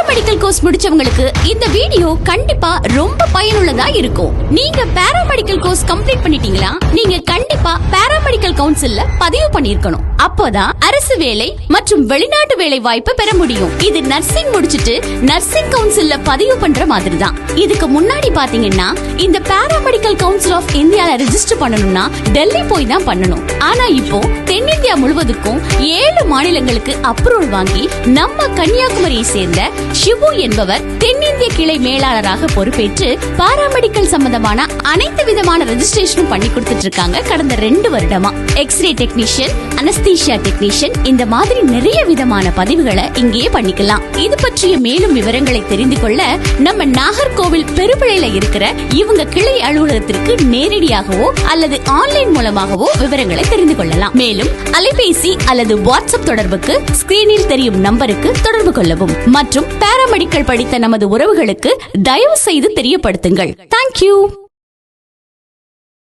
Paramedical course முடிச்சவங்களுக்கு இந்த video கண்டிப்பா ரொம்ப பயனுள்ளதா இருக்கும். நீங்க பாராமெடிக்கல் கோர்ஸ் கம்ப்ளீட் பண்ணிட்டீங்களா? நீங்க கண்டிப்பா பாராமெடிக்கல் கவுன்சில்ல பதிவு பண்ணிருக்கணும். அப்போதான் அரசு வேலை மற்றும் வெளிநாட்டு வேலை வாய்ப்பு பெற முடியும். இது நர்சிங் முடிச்சிட்டு நர்சிங் கவுன்சில்ல பதிவு பண்ற மாதிரி தான். இதுக்கு முன்னாடி பாத்தீங்கன்னா இந்த பாராமெடிக்கல் கவுன்சில் ஆஃப் இந்தியால ரெஜிஸ்டர் பண்ணணும்னா டெல்லி போய் தான் பண்ணணும். ஆனா இப்போ தென்னிந்தியா முழுவதுக்கும் 7 மாநிலங்களுக்கு அப்ரூவல் வாங்கி நம்ம கன்னியாகுமரியை சேர்ந்த சிவு என்பவர் தென்னிந்திய கிளை மேலாளராக பொறுப்பேற்று பாராமெடிக்கல் சம்பந்தமான அனைத்து விதமான ரெஜிஸ்ட்ரேஷனும் பண்ணி கொடுத்துட்டு இருக்காங்க கடந்த 2 வருடமா. எக்ஸ்ரே டெக்னீஷியன், அனஸ்தீசியா டெக்னீஷியன், இந்த மாதிரி நிறைய விதமான பதிவுகளை இங்கேயே பண்ணிக்கலாம். இது பற்றிய மேலும் விவரங்களை தெரிந்து கொள்ள நம்ம நாகர்கோவில் பெருபிழையில இருக்கிற இவங்க கிளை அலுவலகத்திற்கு நேரடியாகவோ அல்லது ஆன்லைன் மூலமாகவோ விவரங்களை தெரிந்து கொள்ளலாம். மேலும் அலைபேசி அல்லது வாட்ஸ்அப் தொடர்புக்கு ஸ்கிரீனில் தெரியும் நம்பருக்கு தொடர்பு கொள்ளவும். மற்றும் பாராமெடிக்கல் படித்த நமது உறவுகளுக்கு தயவு செய்து தெரியப்படுத்துங்கள். தேங்க்யூ.